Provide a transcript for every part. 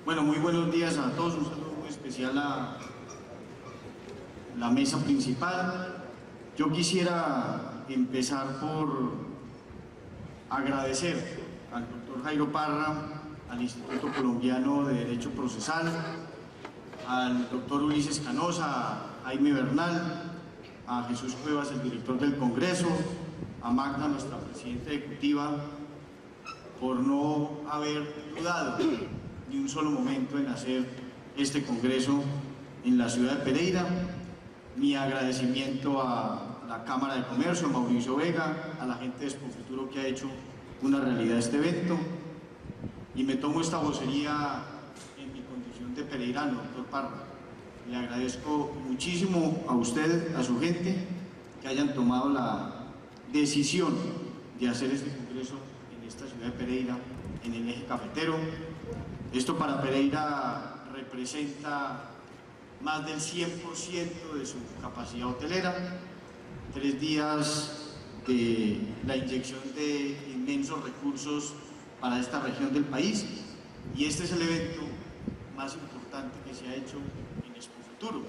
Bueno, muy buenos días a todos, un saludo muy especial a la mesa principal. Yo quisiera empezar por agradecer al doctor Jairo Parra, al Instituto Colombiano de Derecho Procesal, al doctor Ulises Canosa, a Jaime Bernal, a Jesús Cuevas, el director del Congreso, a Magda, nuestra presidenta ejecutiva, por no haber dudado ni un solo momento en hacer este congreso en la ciudad de Pereira. Mi agradecimiento a la Cámara de Comercio, a Mauricio Vega, a la gente de Expofuturo que ha hecho una realidad este evento, y me tomo esta vocería en mi condición de pereirano, doctor Parra. Le agradezco muchísimo a usted, a su gente, que hayan tomado la decisión de hacer este congreso en esta ciudad de Pereira, en el eje cafetero. Esto para Pereira representa más del 100% de su capacidad hotelera, 3 días de la inyección de inmensos recursos para esta región del país, y este es el evento más importante que se ha hecho en Expofuturo,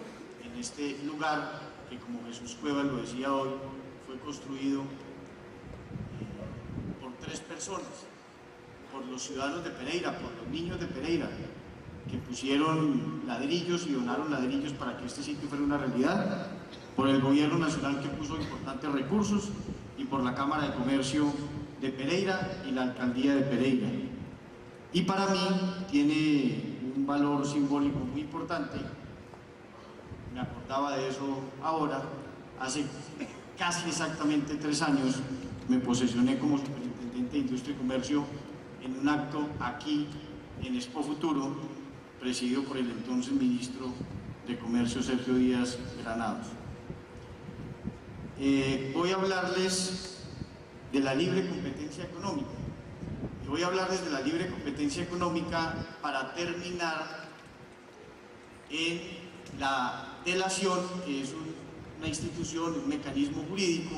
en este lugar que, como Jesús Cuevas lo decía hoy, fue construido por 3 personas, por los ciudadanos de Pereira, por los niños de Pereira, que pusieron ladrillos y donaron ladrillos para que este sitio fuera una realidad, por el gobierno nacional que puso importantes recursos, y por la Cámara de Comercio de Pereira y la Alcaldía de Pereira. Y para mí tiene un valor simbólico muy importante. Me acordaba de eso ahora. Hace casi exactamente 3 años me posesioné como superintendente de Industria y Comercio en un acto aquí en Expofuturo, presidido por el entonces ministro de Comercio, Sergio Díaz Granados. Voy a hablarles de la libre competencia económica. Y voy a hablarles de la libre competencia económica para terminar en la delación, que es una institución, un mecanismo jurídico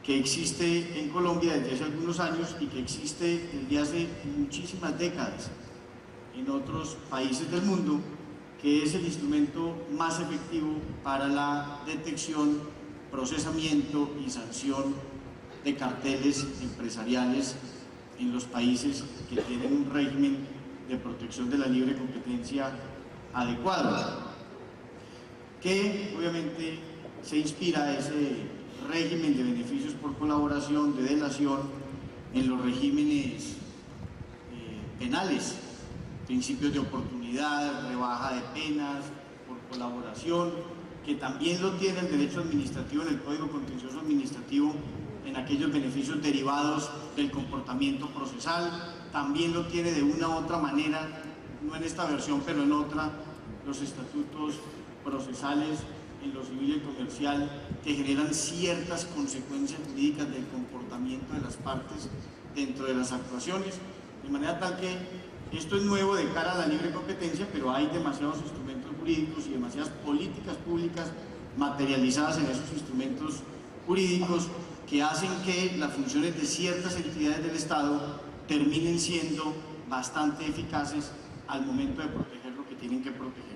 que existe en Colombia desde hace algunos años y que existe desde hace muchísimas décadas en otros países del mundo, que es el instrumento más efectivo para la detección, procesamiento y sanción de carteles empresariales en los países que tienen un régimen de protección de la libre competencia adecuado, que obviamente se inspira ese régimen de beneficios por colaboración, de delación, en los regímenes penales, principios de oportunidad, rebaja de penas por colaboración, que también lo tiene el derecho administrativo en el Código Contencioso Administrativo, en aquellos beneficios derivados del comportamiento procesal. También lo tiene de una u otra manera, no en esta versión pero en otra, los estatutos procesales en lo civil y comercial, que generan ciertas consecuencias jurídicas del comportamiento de las partes dentro de las actuaciones, de manera tal que esto es nuevo de cara a la libre competencia, pero hay demasiados instrumentos jurídicos y demasiadas políticas públicas materializadas en esos instrumentos jurídicos que hacen que las funciones de ciertas entidades del Estado terminen siendo bastante eficaces al momento de proteger lo que tienen que proteger.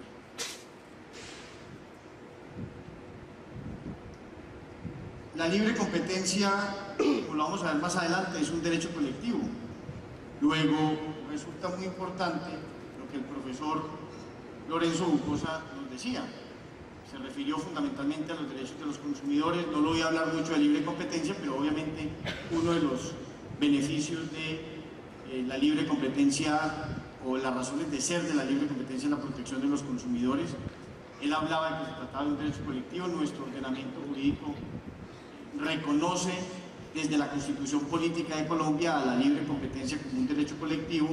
La libre competencia, como lo vamos a ver más adelante, es un derecho colectivo. Luego, resulta muy importante lo que el profesor Lorenzo Bucosa nos decía. Se refirió fundamentalmente a los derechos de los consumidores. No lo voy a hablar mucho de libre competencia, pero obviamente uno de los beneficios de la libre competencia, o las razones de ser de la libre competencia, es la protección de los consumidores. Él hablaba de que se trataba de un derecho colectivo. Nuestro ordenamiento jurídico reconoce desde la Constitución Política de Colombia a la libre competencia como un derecho colectivo.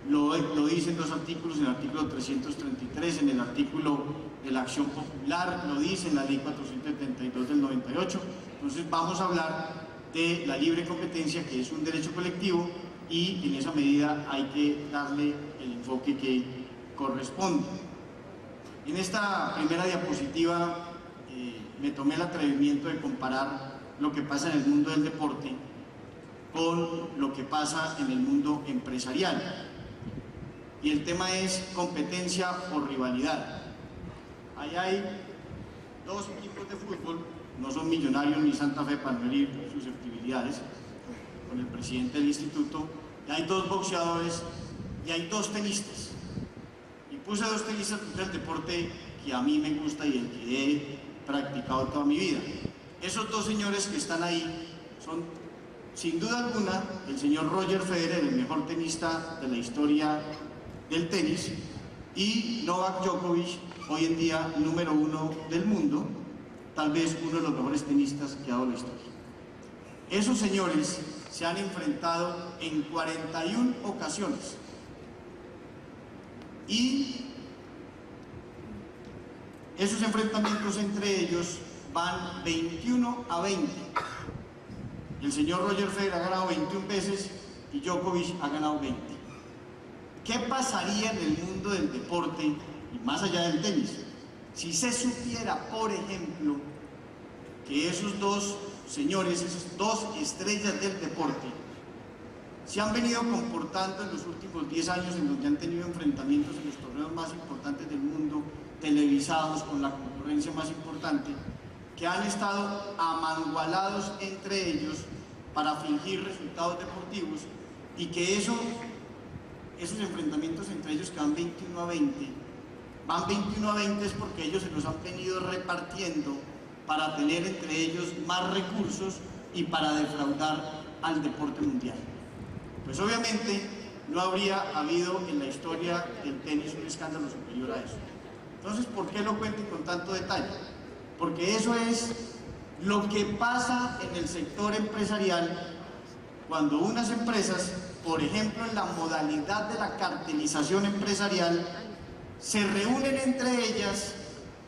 Lo dice en 2 artículos, en el artículo 333, en el artículo de la acción popular, lo dice en la ley 472 del 98. Entonces vamos a hablar de la libre competencia, que es un derecho colectivo, y en esa medida hay que darle el enfoque que corresponde. En esta primera diapositiva me tomé el atrevimiento de comparar lo que pasa en el mundo del deporte con lo que pasa en el mundo empresarial. y el tema es competencia por rivalidad. Ahí hay dos equipos de fútbol, no son Millonarios ni Santa Fe para no herir susceptibilidades, con el presidente del instituto, y hay dos boxeadores y hay dos tenistas. Y puse dos tenistas porque es el deporte que a mí me gusta y el que he practicado toda mi vida. Esos dos señores que están ahí son, sin duda alguna, el señor Roger Federer, el mejor tenista de la historia del tenis, y Novak Djokovic, hoy en día número 1 del mundo, tal vez uno de los mejores tenistas que ha dado la historia. Esos señores se han enfrentado en 41 ocasiones y esos enfrentamientos entre ellos van 21-20. El señor Roger Federer ha ganado 21 veces y Djokovic ha ganado 20. ¿Qué pasaría en el mundo del deporte, y más allá del tenis, si se supiera, por ejemplo, que esos dos señores, esas dos estrellas del deporte, se han venido comportando en los últimos 10 años en donde han tenido enfrentamientos en los torneos más importantes del mundo, televisados con la concurrencia más importante, que han estado amangualados entre ellos para fingir resultados deportivos, y que esos enfrentamientos entre ellos que van 21-20 es porque ellos se los han venido repartiendo para tener entre ellos más recursos y para defraudar al deporte mundial. Pues obviamente no habría habido en la historia del tenis un escándalo superior a eso. Entonces, ¿por qué lo cuento con tanto detalle? Porque eso es lo que pasa en el sector empresarial cuando unas empresas, por ejemplo en la modalidad de la cartelización empresarial, se reúnen entre ellas,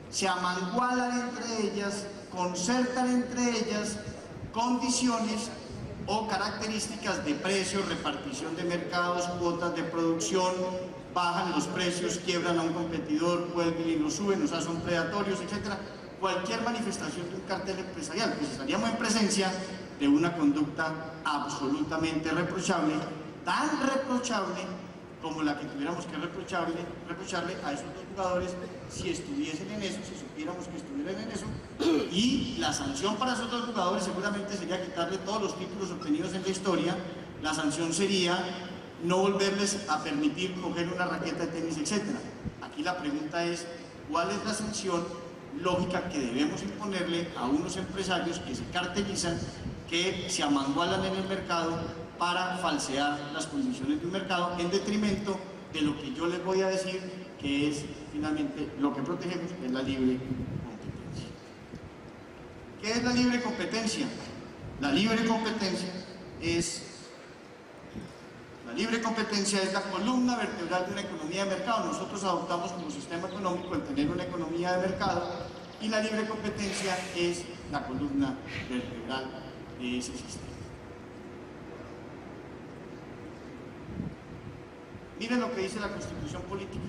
se amangualan entre ellas, concertan entre ellas condiciones o características de precios, repartición de mercados, cuotas de producción, bajan los precios, quiebran a un competidor, vuelven y lo suben, o sea, son predatorios, etc. Cualquier manifestación de un cartel empresarial, pues estaríamos en presencia de una conducta absolutamente reprochable, tan reprochable como la que tuviéramos que reprocharle a esos dos jugadores si estuviesen en eso, si supiéramos que estuvieran en eso, y la sanción para esos dos jugadores seguramente sería quitarle todos los títulos obtenidos en la historia. La sanción sería no volverles a permitir coger una raqueta de tenis, etc. Aquí la pregunta es, ¿cuál es la sanción lógica que debemos imponerle a unos empresarios que se cartelizan, que se amangualan en el mercado para falsear las condiciones de un mercado en detrimento de lo que yo les voy a decir, que es finalmente lo que protegemos, que es la libre competencia? ¿Qué es la libre competencia? La libre competencia es la columna vertebral de una economía de mercado. Nosotros adoptamos como sistema económico el tener una economía de mercado, y la libre competencia es la columna vertebral de ese sistema. Miren lo que dice la Constitución Política,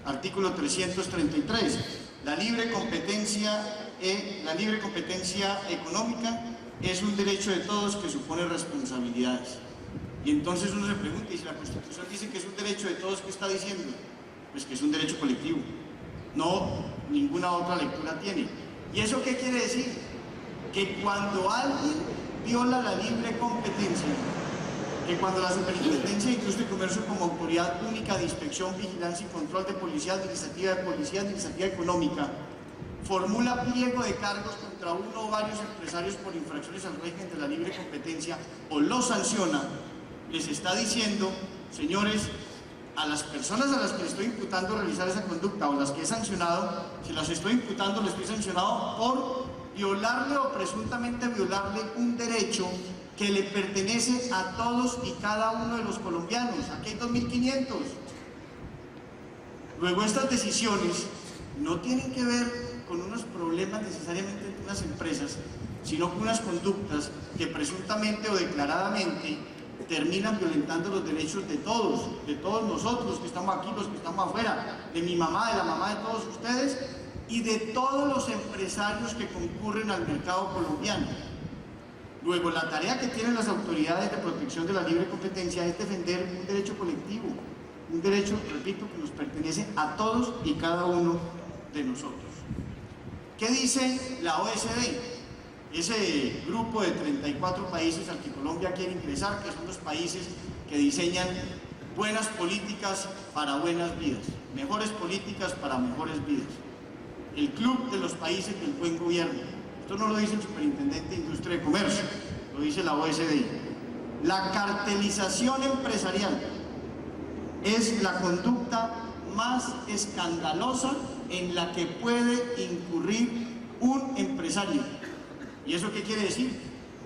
artículo 333. La libre competencia económica es un derecho de todos que supone responsabilidades. Y entonces uno se pregunta, y si la Constitución dice que es un derecho de todos, ¿qué está diciendo? Pues que es un derecho colectivo. No, ninguna otra lectura tiene. ¿Y eso qué quiere decir? Que cuando alguien viola la libre competencia, que cuando la Superintendencia de Industria y Comercio, como autoridad única de inspección, vigilancia y control de policía administrativa económica, formula pliego de cargos contra uno o varios empresarios por infracciones al régimen de la libre competencia o los sanciona, les está diciendo, señores, a las personas a las que le estoy imputando realizar esa conducta o las que he sancionado, si las estoy imputando, les estoy sancionado por violarle o presuntamente violarle un derecho que le pertenece a todos y cada uno de los colombianos. Aquí hay 2.500. Luego, estas decisiones no tienen que ver con unos problemas necesariamente de unas empresas, sino con unas conductas que presuntamente o declaradamente terminan violentando los derechos de todos nosotros, los que estamos aquí, los que estamos afuera, de mi mamá, de la mamá de todos ustedes y de todos los empresarios que concurren al mercado colombiano. Luego, la tarea que tienen las autoridades de protección de la libre competencia es defender un derecho colectivo, un derecho, repito, que nos pertenece a todos y cada uno de nosotros. ¿Qué dice la OSD? Ese grupo de 34 países al que Colombia quiere ingresar, que son los países que diseñan buenas políticas para buenas vidas, mejores políticas para mejores vidas. El club de los países del buen gobierno. Esto no lo dice el superintendente de Industria y Comercio, lo dice la OSD. La cartelización empresarial es la conducta más escandalosa en la que puede incurrir un empresario. ¿Y eso qué quiere decir?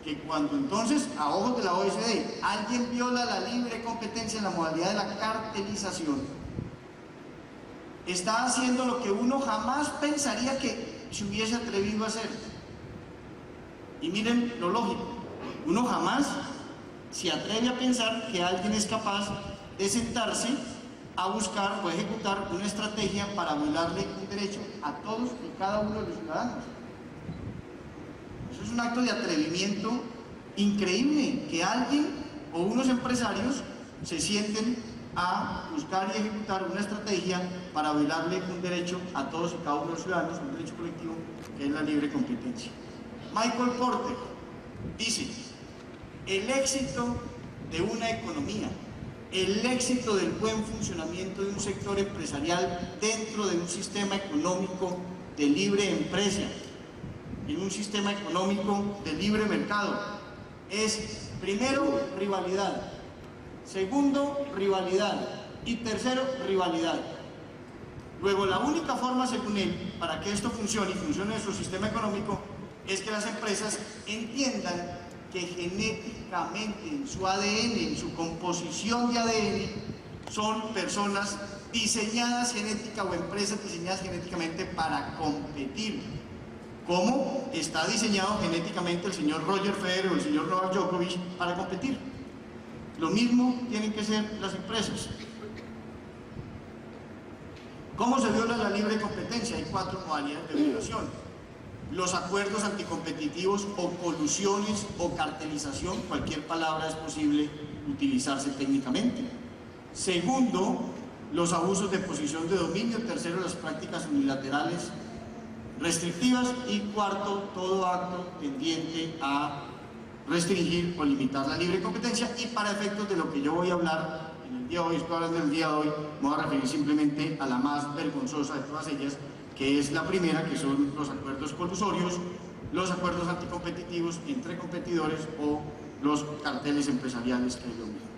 Que cuando entonces, a ojos de la OSD, alguien viola la libre competencia en la modalidad de la cartelización, está haciendo lo que uno jamás pensaría que se hubiese atrevido a hacer. Y miren lo lógico, uno jamás se atreve a pensar que alguien es capaz de sentarse a buscar o ejecutar una estrategia para violarle un derecho a todos y cada uno de los ciudadanos. Eso es un acto de atrevimiento increíble, que alguien o unos empresarios se sienten a buscar y ejecutar una estrategia para violarle un derecho a todos y cada uno de los ciudadanos, un derecho colectivo que es la libre competencia. Michael Porter dice: el éxito de una economía, el éxito del buen funcionamiento de un sector empresarial dentro de un sistema económico de libre empresa, en un sistema económico de libre mercado, es primero rivalidad, segundo rivalidad y tercero rivalidad. Luego, la única forma, según él, para que esto funcione y funcione nuestro sistema económico, es que las empresas entiendan que genéticamente, en su ADN, en su composición de ADN, son personas diseñadas genética o empresas diseñadas genéticamente para competir, como está diseñado genéticamente el señor Roger Federer o el señor Novak Djokovic para competir. Lo mismo tienen que ser las empresas. ¿Cómo se viola la libre competencia? Hay 4 modalidades de violación. Los acuerdos anticompetitivos o colusiones o cartelización, cualquier palabra es posible utilizarse técnicamente. Segundo, los abusos de posición de dominio. Tercero, las prácticas unilaterales restrictivas. Y cuarto, todo acto tendiente a restringir o limitar la libre competencia. Y para efectos de lo que yo voy a hablar en el día de hoy, estoy hablando del día de hoy, me voy a referir simplemente a la más vergonzosa de todas ellas, que es la primera, que son los acuerdos colusorios, los acuerdos anticompetitivos entre competidores o los carteles empresariales, que es lo mismo.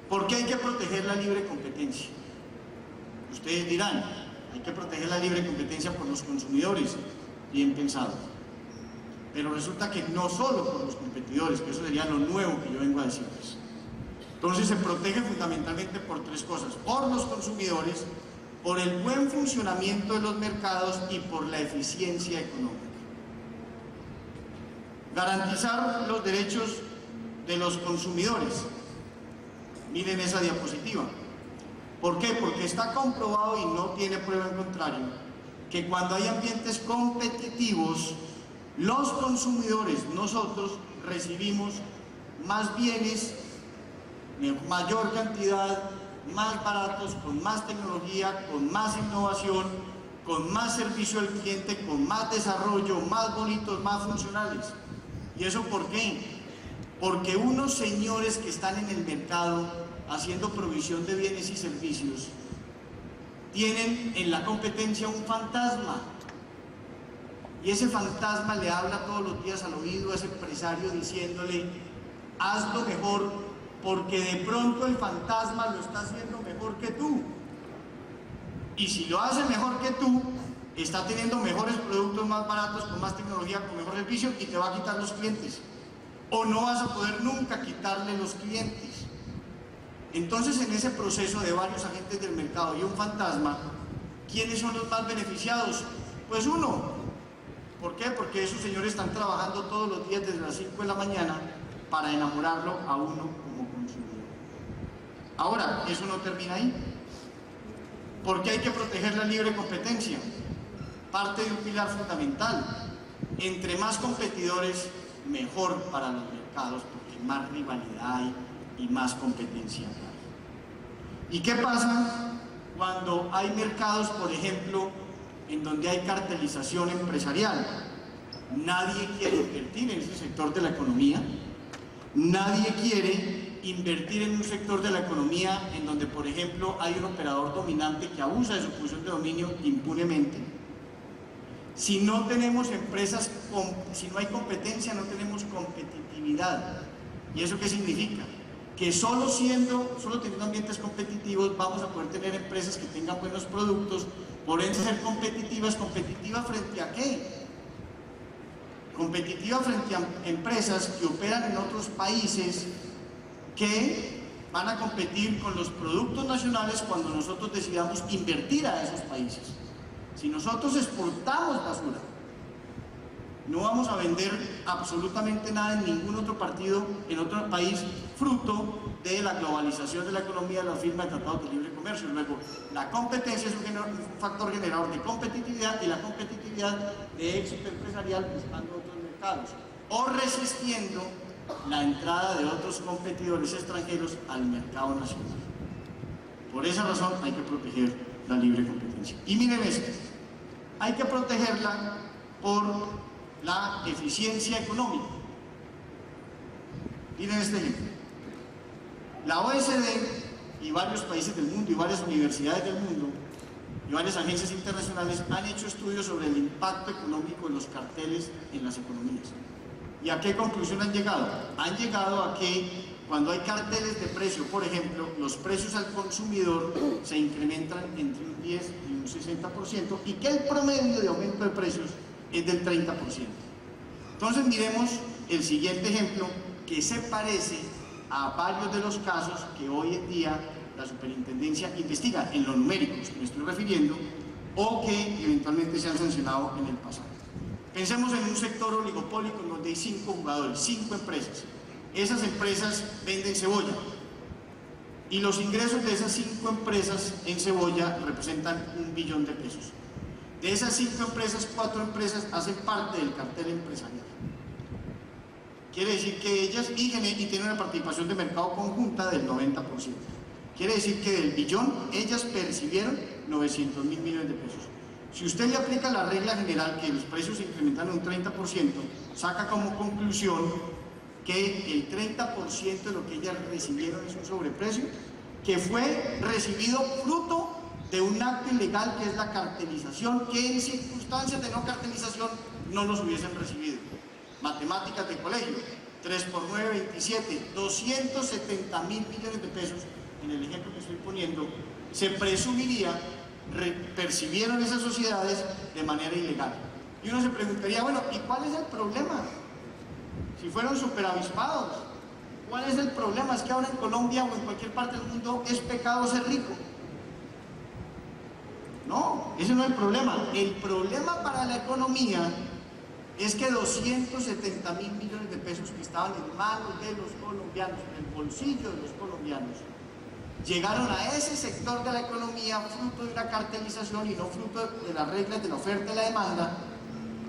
¿Por qué hay que proteger la libre competencia? Ustedes dirán, hay que proteger la libre competencia por los consumidores, bien pensado. Pero resulta que no solo por los competidores, que eso sería lo nuevo que yo vengo a decirles. Entonces se protege fundamentalmente por 3 cosas: por los consumidores, por el buen funcionamiento de los mercados y por la eficiencia económica. Garantizar los derechos de los consumidores. Miren esa diapositiva. ¿Por qué? Porque está comprobado y no tiene prueba en contrario que cuando hay ambientes competitivos, los consumidores, nosotros, recibimos más bienes, mayor cantidad, más baratos, con más tecnología, con más innovación, con más servicio al cliente, con más desarrollo, más bonitos, más funcionales. ¿Y eso por qué? Porque unos señores que están en el mercado haciendo provisión de bienes y servicios tienen en la competencia un fantasma, y ese fantasma le habla todos los días al oído a ese empresario diciéndole: hazlo mejor, porque de pronto el fantasma lo está haciendo mejor que tú. Y si lo hace mejor que tú, está teniendo mejores productos, más baratos, con más tecnología, con mejor servicio, y te va a quitar los clientes. O no vas a poder nunca quitarle los clientes. Entonces, en ese proceso de varios agentes del mercado y un fantasma, ¿quiénes son los más beneficiados? Pues uno. ¿Por qué? Porque esos señores están trabajando todos los días desde las 5 de la mañana para enamorarlo a uno como consumidor. Ahora, eso no termina ahí. ¿Por qué hay que proteger la libre competencia? Parte de un pilar fundamental. Entre más competidores, mejor para los mercados, porque más rivalidad hay y más competencia hay. ¿Y qué pasa cuando hay mercados, por ejemplo, en donde hay cartelización empresarial? Nadie quiere invertir en ese sector de la economía, nadie quiere invertir en un sector de la economía en donde, por ejemplo, hay un operador dominante que abusa de su posición de dominio impunemente. Si no tenemos empresas, si no hay competencia, no tenemos competitividad. ¿Y eso qué significa? Que solo teniendo ambientes competitivos vamos a poder tener empresas que tengan buenos productos, por ende ser competitivas. ¿Competitivas frente a qué? Competitiva frente a empresas que operan en otros países que van a competir con los productos nacionales cuando nosotros decidamos invertir a esos países. Si nosotros exportamos basura, no vamos a vender absolutamente nada en ningún otro en otro país, fruto de la globalización de la economía, de la firma de tratados de libre comercio. Luego, la competencia es un factor generador de competitividad, y la competitividad de éxito empresarial buscando otros mercados o resistiendo la entrada de otros competidores extranjeros al mercado nacional. Por esa razón hay que proteger la libre competencia. Y miren esto, hay que protegerla por la eficiencia económica. Miren este ejemplo. La OECD y varios países del mundo y varias universidades del mundo y varias agencias internacionales han hecho estudios sobre el impacto económico de los carteles en las economías. ¿Y a qué conclusión han llegado? Han llegado a que cuando hay carteles de precio, por ejemplo, los precios al consumidor se incrementan entre un 10 y un 60%, y que el promedio de aumento de precios es del 30%. Entonces miremos el siguiente ejemplo, que se parece a varios de los casos que hoy en día la superintendencia investiga, en los numéricos que me estoy refiriendo, o que eventualmente se han sancionado en el pasado. Pensemos en un sector oligopólico en donde hay 5 jugadores, 5 empresas. Esas empresas venden cebolla, y los ingresos de esas 5 empresas en cebolla representan 1 billón de pesos. De esas 5 empresas, 4 empresas hacen parte del cartel empresarial. Quiere decir que ellas, y tienen una participación de mercado conjunta del 90%. Quiere decir que del billón, ellas percibieron 900.000 millones de pesos. Si usted le aplica la regla general que los precios se incrementan un 30%, saca como conclusión que el 30% de lo que ellas recibieron es un sobreprecio que fue recibido fruto de un acto ilegal que es la cartelización, que en circunstancias de no cartelización no los hubiesen recibido. Matemáticas de colegio, 3 por 9, 27, 270.000 millones de pesos, en el ejemplo que estoy poniendo, se presumiría percibieron esas sociedades de manera ilegal. Y uno se preguntaría, bueno, ¿y cuál es el problema? Si fueron superavispados, ¿cuál es el problema? Es que ahora en Colombia o en cualquier parte del mundo es pecado ser rico. No, ese no es el problema. El problema para la economía es que 270.000 millones de pesos que estaban en manos de los colombianos, en el bolsillo de los colombianos, llegaron a ese sector de la economía fruto de una cartelización y no fruto de las reglas de la oferta y la demanda,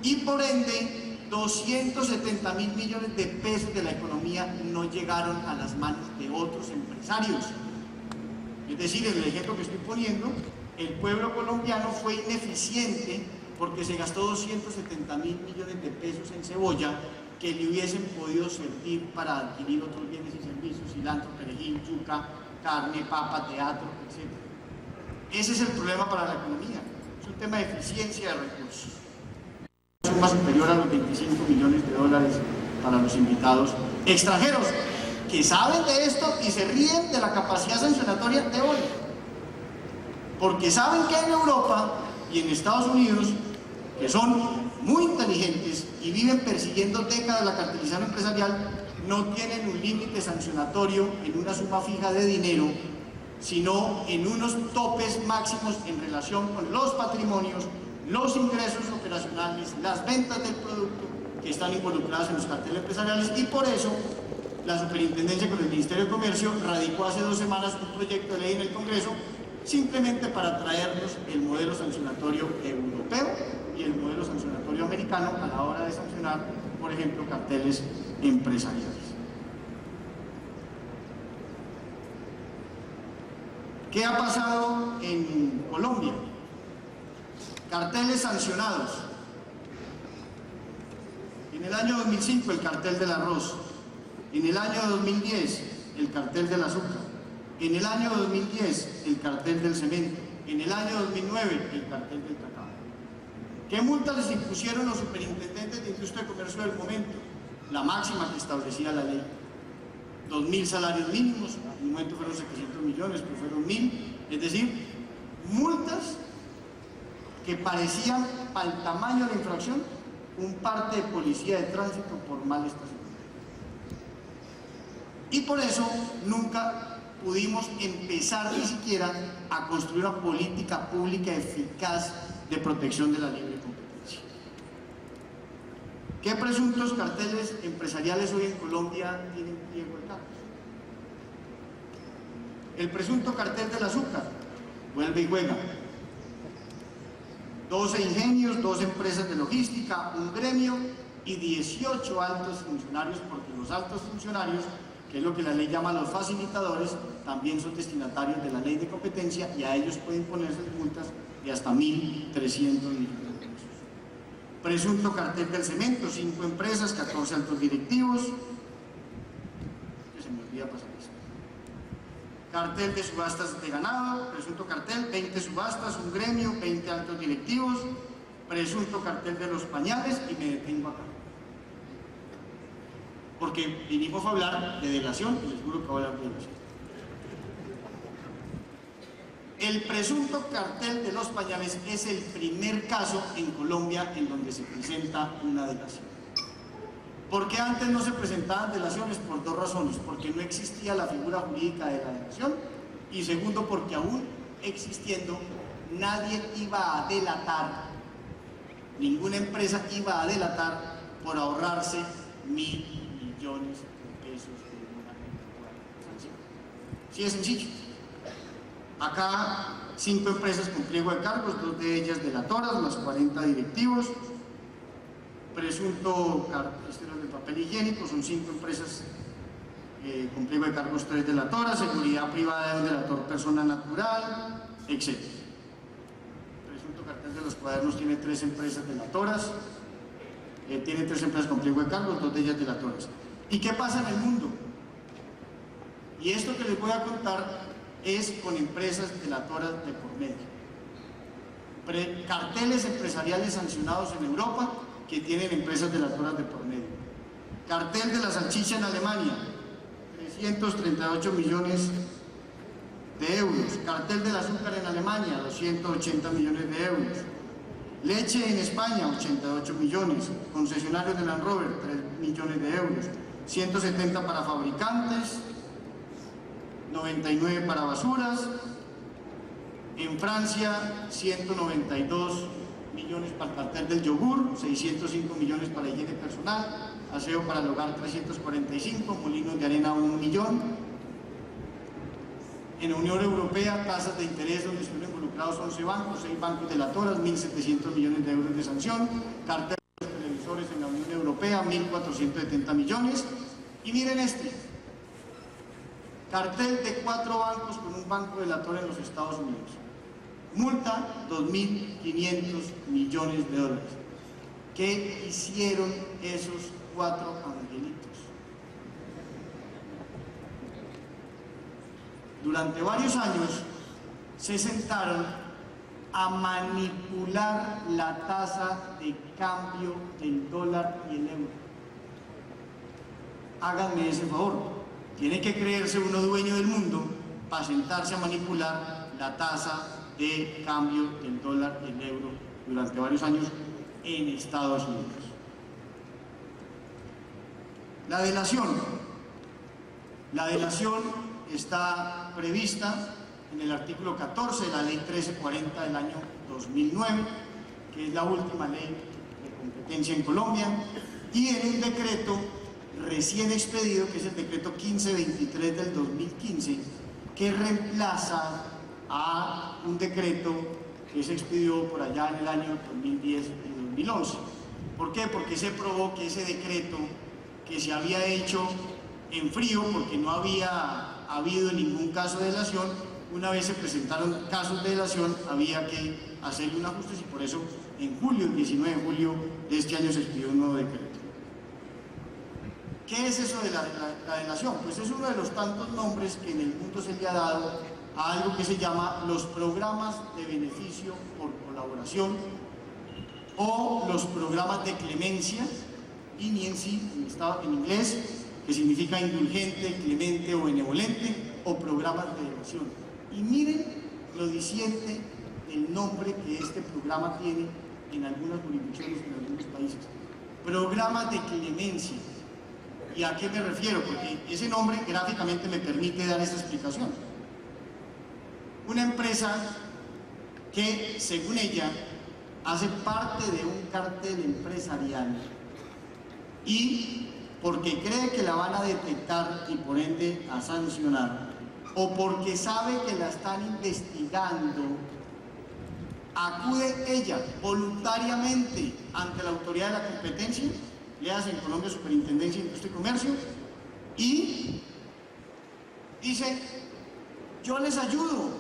y por ende 270.000 millones de pesos de la economía no llegaron a las manos de otros empresarios. Es decir, en el ejemplo que estoy poniendo, el pueblo colombiano fue ineficiente porque se gastó 270.000 millones de pesos en cebolla que le hubiesen podido servir para adquirir otros bienes y servicios, cilantro, perejil, yuca, carne, papa, teatro, etc. Ese es el problema para la economía. Es un tema de eficiencia de recursos. Suma superior a los 25 millones de dólares para los invitados extranjeros que saben de esto y se ríen de la capacidad sancionatoria de hoy, porque saben que en Europa y en Estados Unidos, que son muy inteligentes y viven persiguiendo décadas la cartelización empresarial, no tienen un límite sancionatorio en una suma fija de dinero, sino en unos topes máximos en relación con los patrimonios, los ingresos operacionales, las ventas del producto que están involucradas en los carteles empresariales. Y por eso la Superintendencia con el Ministerio de Comercio radicó hace 2 semanas un proyecto de ley en el Congreso simplemente para traernos el modelo sancionatorio europeo y el modelo sancionatorio americano a la hora de sancionar, por ejemplo, carteles empresariales. ¿Qué ha pasado en Colombia? Carteles sancionados. En el año 2005 el cartel del arroz, en el año 2010 el cartel del azúcar, en el año 2010 el cartel del cemento, en el año 2009 el cartel del cacao. ¿Qué multas les impusieron los superintendentes de industria y comercio del momento? La máxima que establecía la ley. 2.000 salarios mínimos, en un momento fueron 700 millones, pero fueron 1.000, es decir, multas que parecían, para el tamaño de la infracción, un parte de policía de tránsito por mal estacionamiento. Y por eso nunca pudimos empezar ni siquiera a construir una política pública eficaz de protección de la libre competencia. ¿Qué presuntos carteles empresariales hoy en Colombia tienen pliego de cargos? El presunto cartel del azúcar vuelve y juega. 12 ingenios, 2 empresas de logística, un gremio y 18 altos funcionarios, porque los altos funcionarios, que es lo que la ley llama los facilitadores, también son destinatarios de la ley de competencia y a ellos pueden ponerse multas de hasta 1.300 millones de pesos. Presunto cartel del cemento, 5 empresas, 14 altos directivos. Que se me olvida pasar esto. Cartel de subastas de ganado, presunto cartel, 20 subastas, un gremio, 20 altos directivos, presunto cartel de los pañales, y me detengo acá. Porque vinimos a hablar de delación y les juro que voy a hablar de delación. El presunto cartel de los pañales es el primer caso en Colombia en donde se presenta una delación. ¿Por qué antes no se presentaban delaciones? Por 2 razones. Porque no existía la figura jurídica de la delación y segundo, porque aún existiendo nadie iba a delatar, ninguna empresa iba a delatar por ahorrarse 1.000 millones de pesos de una sanción. Sí, es sencillo. Acá 5 empresas con pliego de cargos, 2 de ellas delatoras, más 40 directivos. Presunto cartel de papel higiénico, son 5 empresas con pliego de cargos, 3 delatoras, seguridad privada de un delator persona natural, etc. Presunto cartel de los cuadernos tiene 3 empresas delatoras, tiene 3 empresas con pliego de cargos, 2 de ellas delatoras. ¿Y qué pasa en el mundo? Y esto que les voy a contar es con empresas delatoras de por medio. Carteles empresariales sancionados en Europa que tienen empresas delatoras de por medio. Cartel de la salchicha en Alemania, 338 millones de euros. Cartel del azúcar en Alemania, 280 millones de euros. Leche en España, 88 millones. Concesionarios de Land Rover, 3 millones de euros. 170 para fabricantes, 99 para basuras. En Francia, 192 millones para el cartel del yogur, 605 millones para higiene personal, aseo para el hogar 345, molinos de arena 1 millón. En la Unión Europea, tasas de interés donde estuvieron involucrados 11 bancos, 6 bancos delatoras, 1.700 millones de euros de sanción. Cartel de los televisores en la Unión Europea, 1.470 millones. Y miren este, cartel de 4 bancos con un banco delator en los Estados Unidos. Multa, 2.500 millones de dólares. ¿Qué hicieron esos 4 angelitos? Durante varios años se sentaron a manipular la tasa de cambio del dólar y el euro. Háganme ese favor. Tiene que creerse uno dueño del mundo para sentarse a manipular la tasa de cambio del dólar y el euro durante varios años en Estados Unidos. La delación está prevista en el artículo 14 de la ley 1340 del año 2009, que es la última ley de competencia en Colombia, y en un decreto recién expedido, que es el decreto 1523 del 2015, que reemplaza a un decreto que se expidió por allá en el año 2010 y 2011. ¿Por qué? Porque se probó que ese decreto, que se había hecho en frío porque no había habido ningún caso de delación, una vez se presentaron casos de delación, había que hacerle un ajuste y por eso en julio, el 19 de julio de este año se expidió un nuevo decreto. ¿Qué es eso de la delación? Pues es uno de los tantos nombres que en el mundo se le ha dado a algo que se llama los programas de beneficio por colaboración o los programas de clemencia, leniency en inglés, que significa indulgente, clemente o benevolente, o programas de delación. Y miren lo diciente el nombre que este programa tiene en algunas jurisdicciones, en algunos países. Programas de clemencia. ¿Y a qué me refiero? Porque ese nombre gráficamente me permite dar esta explicación. Una empresa que, según ella, hace parte de un cartel empresarial y porque cree que la van a detectar y por ende a sancionar, o porque sabe que la están investigando, acude ella voluntariamente ante la autoridad de la competencia, le hace en Colombia Superintendencia de Industria y Comercio, y dice: yo les ayudo,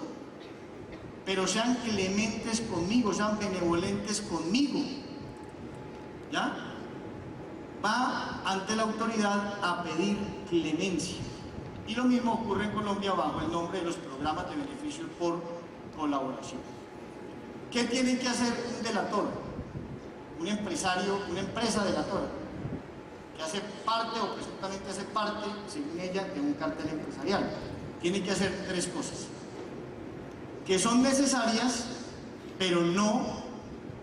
pero sean clementes conmigo, sean benevolentes conmigo, ¿ya? Va ante la autoridad a pedir clemencia. Y lo mismo ocurre en Colombia bajo el nombre de los programas de beneficios por colaboración. ¿Qué tiene que hacer un delator? Un empresario, una empresa delatora, que hace parte o presuntamente hace parte, según ella, de un cartel empresarial. Tiene que hacer tres cosas, que son necesarias, pero no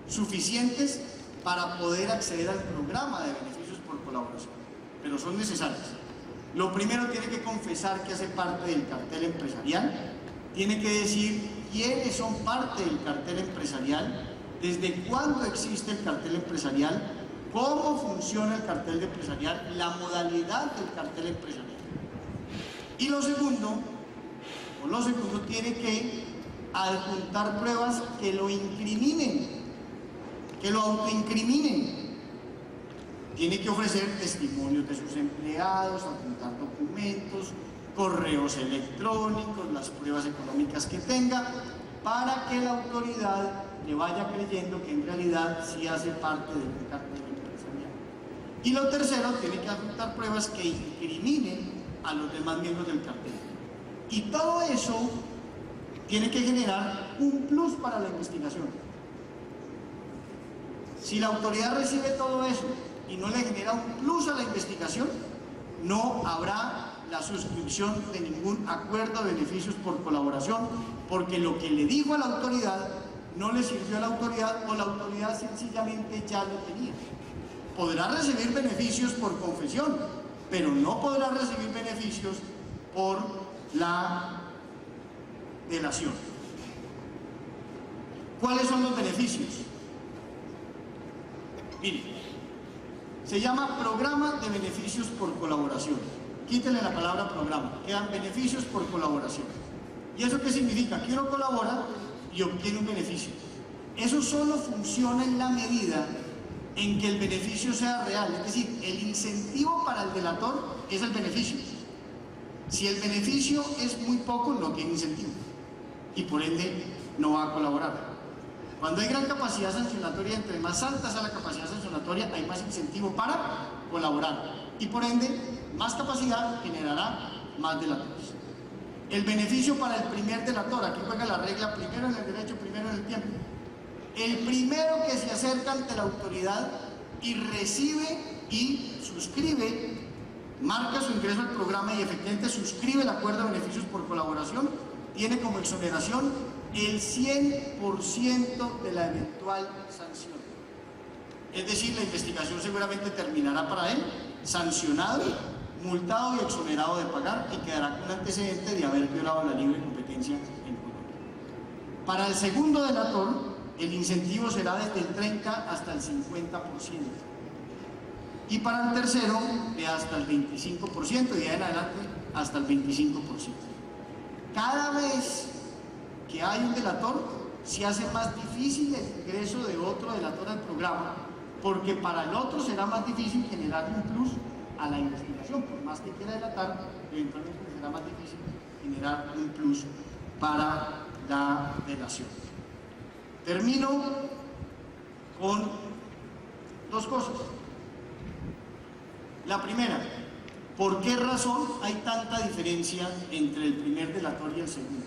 suficientes para poder acceder al programa de beneficios por colaboración, pero son necesarias. Lo primero, tiene que confesar que hace parte del cartel empresarial, tiene que decir quiénes son parte del cartel empresarial, desde cuándo existe el cartel empresarial, cómo funciona el cartel empresarial, la modalidad del cartel empresarial. Y lo segundo, tiene que adjuntar pruebas que lo incriminen, que lo autoincriminen. Tiene que ofrecer testimonios de sus empleados, adjuntar documentos, correos electrónicos, las pruebas económicas que tenga, para que la autoridad le vaya creyendo que en realidad sí hace parte de un cartel empresarial. Y lo tercero, tiene que adjuntar pruebas que incriminen a los demás miembros del cartel. Y todo eso tiene que generar un plus para la investigación. Si la autoridad recibe todo eso y no le genera un plus a la investigación, no habrá la suscripción de ningún acuerdo de beneficios por colaboración, porque lo que le dijo a la autoridad no le sirvió a la autoridad, o la autoridad sencillamente ya lo tenía. Podrá recibir beneficios por confesión, pero no podrá recibir beneficios por la delación. ¿Cuáles son los beneficios? Miren, se llama programa de beneficios por colaboración. Quítenle la palabra programa, quedan beneficios por colaboración. ¿Y eso qué significa? Que uno colabora y obtiene un beneficio. Eso solo funciona en la medida en que el beneficio sea real, es decir, el incentivo para el delator es el beneficio. Si el beneficio es muy poco, no tiene incentivo y por ende no va a colaborar. Cuando hay gran capacidad sancionatoria, entre más alta sea la capacidad sancionatoria, hay más incentivo para colaborar y por ende más capacidad generará más delatores. El beneficio para el primer delator, aquí juega la regla: primero en el derecho, primero en el tiempo. El primero que se acerca ante la autoridad y recibe y suscribe, marca su ingreso al programa y efectivamente suscribe el acuerdo de beneficios por colaboración, tiene como exoneración el 100% de la eventual sanción. Es decir, la investigación seguramente terminará para él sancionado, multado y exonerado de pagar, y quedará con antecedente de haber violado la libre competencia en Colombia. Para el segundo delator, el incentivo será desde el 30 hasta el 50%. Y para el tercero, de hasta el 25%, y de ahí en adelante hasta el 25%. Cada vez que hay un delator, se hace más difícil el ingreso de otro delator al programa, porque para el otro será más difícil generar un plus a la investigación. Por más que quiera delatar, eventualmente será más difícil generar un plus para la delación. Termino con dos cosas. La primera, ¿por qué razón hay tanta diferencia entre el primer delator y el segundo?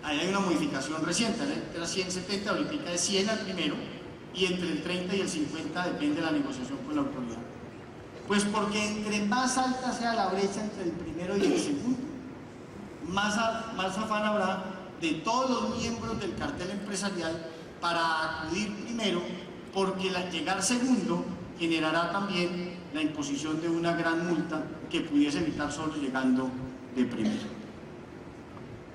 Ahí hay una modificación reciente, era 170, ahorita es 100 al primero, y entre el 30 y el 50 depende de la negociación con la autoridad. Pues porque entre más alta sea la brecha entre el primero y el segundo, más afán habrá de todos los miembros del cartel empresarial para acudir primero, porque al llegar segundo generará también la imposición de una gran multa que pudiese evitar solo llegando de primero.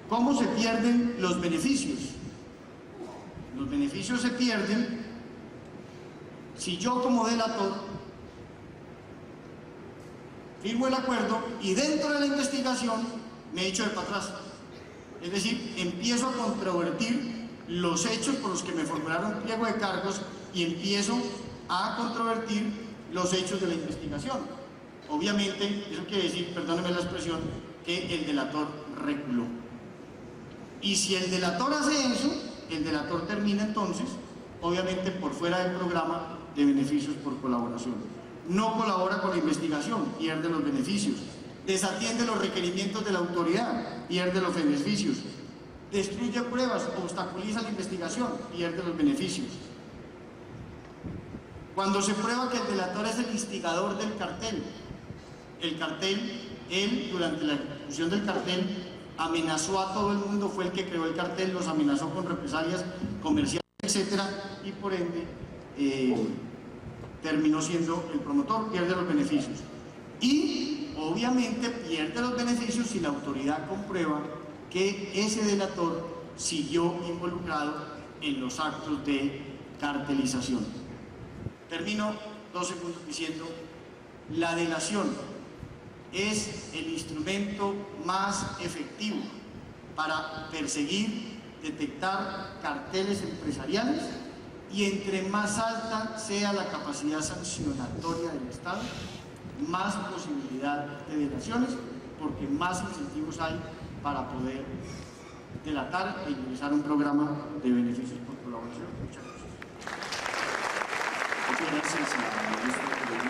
¿Cómo se pierden los beneficios? Los beneficios se pierden si yo como delator firmo el acuerdo y dentro de la investigación me echo de para atrás. Es decir, empiezo a controvertir los hechos por los que me formularon pliego de cargos y empiezo a controvertir los hechos de la investigación. Obviamente, eso quiere decir, perdónenme la expresión, que el delator reculó. Y si el delator hace eso, el delator termina entonces, obviamente por fuera del programa de beneficios por colaboración. No colabora con la investigación, pierde los beneficios. Desatiende los requerimientos de la autoridad, pierde los beneficios. Destruye pruebas, obstaculiza la investigación, pierde los beneficios. Cuando se prueba que el delator es el instigador del cartel, él durante la ejecución del cartel amenazó a todo el mundo, fue el que creó el cartel, los amenazó con represalias comerciales, etcétera, y por ende terminó siendo el promotor, pierde los beneficios. Y obviamente pierde los beneficios si la autoridad comprueba que ese delator siguió involucrado en los actos de cartelización. Termino 2 segundos diciendo, la delación es el instrumento más efectivo para perseguir, detectar carteles empresariales, y entre más alta sea la capacidad sancionatoria del Estado, más posibilidad de delaciones, porque más incentivos hay para poder delatar e ingresar a un programa de beneficios por colaboración. Muchas gracias. Muchas gracias a la ministra.